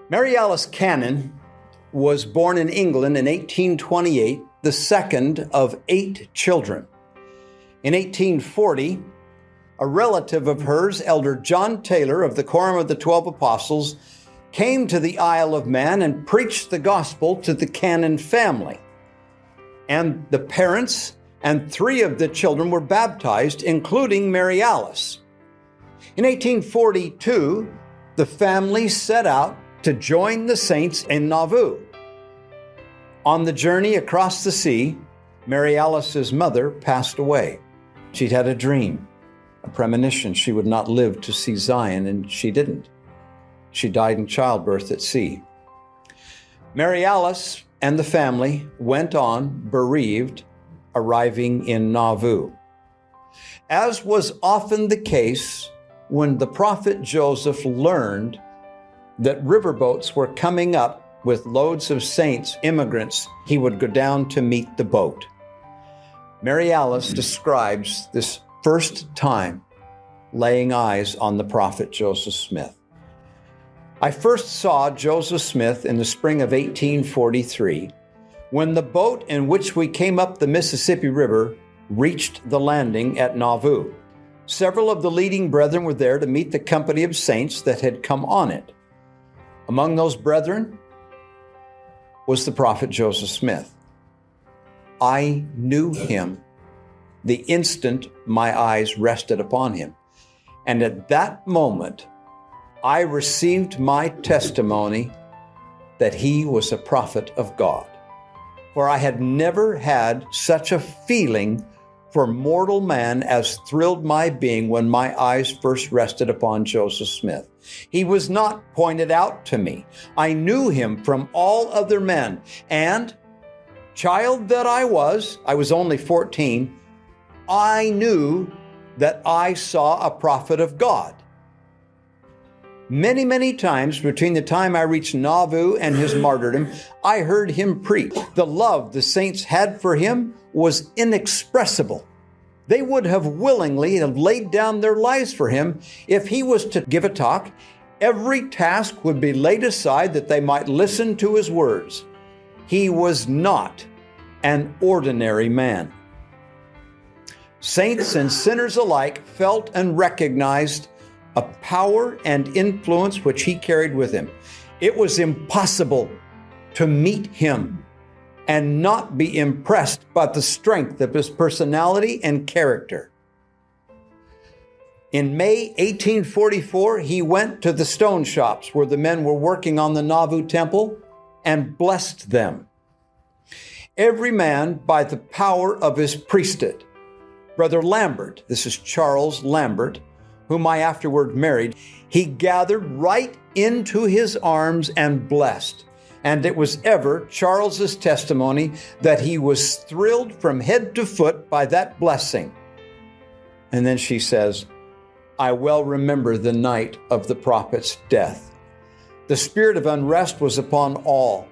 Mary Alice Cannon was born in England in 1828, the second of 8 children. In 1840, a relative of hers, Elder John Taylor of the Quorum of the 12 Apostles, came to the Isle of Man and preached the gospel to the Cannon family. And the parents and 3 of the children were baptized, including Mary Alice. In 1842, the family set out to join the saints in Nauvoo. On the journey across the sea, Mary Alice's mother passed away. She'd had a dream, a premonition. She would not live to see Zion, and she didn't. She died in childbirth at sea. Mary Alice and the family went on bereaved, arriving in Nauvoo. As was often the case when the prophet Joseph learned that riverboats were coming up with loads of saints, immigrants, he would go down to meet the boat. Mary Alice describes this first time laying eyes on the prophet Joseph Smith. I first saw Joseph Smith in the spring of 1843, when the boat in which we came up the Mississippi River reached the landing at Nauvoo. Several of the leading brethren were there to meet the company of saints that had come on it. Among those brethren was the prophet Joseph Smith. I knew him the instant my eyes rested upon him. And at that moment, I received my testimony that he was a prophet of God. For I had never had such a feeling for mortal man as thrilled my being when my eyes first rested upon Joseph Smith. He was not pointed out to me. I knew him from all other men. And child that I was only 14, I knew that I saw a prophet of God. Many, many times between the time I reached Nauvoo and his martyrdom, I heard him preach. The love the saints had for him was inexpressible. They would have willingly laid down their lives for him. If he was to give a talk, every task would be laid aside that they might listen to his words. He was not an ordinary man. Saints and sinners alike felt and recognized a power and influence which he carried with him. It was impossible to meet him and not be impressed by the strength of his personality and character. In May 1844, he went to the stone shops where the men were working on the Nauvoo temple and blessed them. Every man by the power of his priesthood. Brother Lambert, this is Charles Lambert, whom I afterward married, he gathered right into his arms and blessed. And it was ever Charles's testimony that he was thrilled from head to foot by that blessing. And then she says, I well remember the night of the prophet's death. The spirit of unrest was upon all,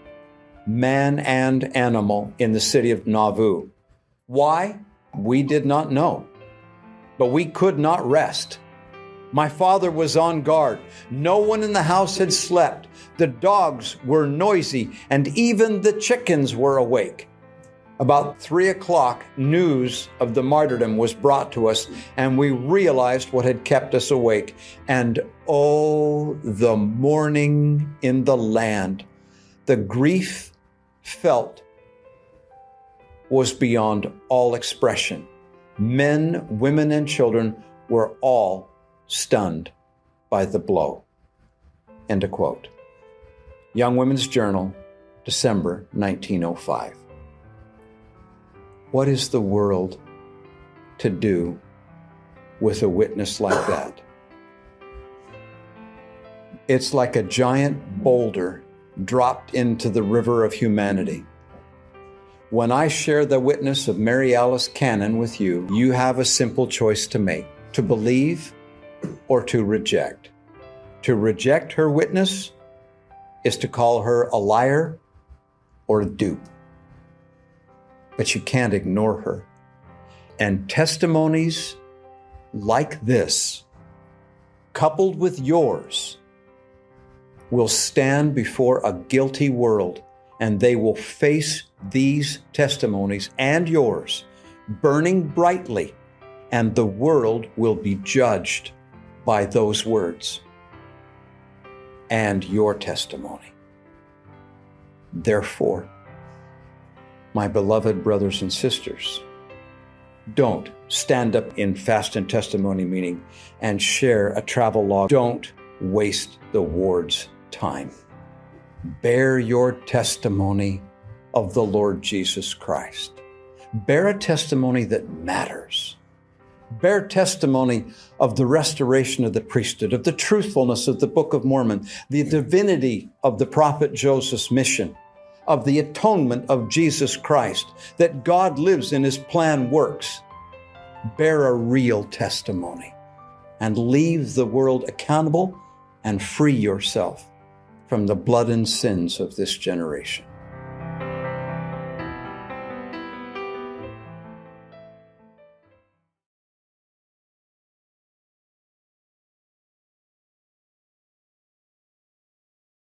man and animal, in the city of Nauvoo. Why? We did not know, but we could not rest. My father was on guard. No one in the house had slept. The dogs were noisy, and even the chickens were awake. About 3 o'clock, news of the martyrdom was brought to us, and we realized what had kept us awake. And oh, the mourning in the land. The grief felt was beyond all expression. Men, women, and children were all stunned by the blow. End of quote. Young Women's Journal, December 1905. What is the world to do with a witness like that? It's like a giant boulder dropped into the river of humanity. When I share the witness of Mary Alice Cannon with you, you have a simple choice to make: to believe or to reject. To reject her witness is to call her a liar or a dupe. But you can't ignore her. And testimonies like this, coupled with yours, will stand before a guilty world, and they will face these testimonies and yours burning brightly, and the world will be judged by those words and your testimony. Therefore, my beloved brothers and sisters, don't stand up in fast and testimony meeting and share a travel log. Don't waste the ward's time. Bear your testimony of the Lord Jesus Christ. Bear a testimony that matters. Bear testimony of the restoration of the priesthood, of the truthfulness of the Book of Mormon, the divinity of the prophet Joseph's mission, of the atonement of Jesus Christ, that God lives and his plan works. Bear a real testimony and leave the world accountable and free yourself from the blood and sins of this generation.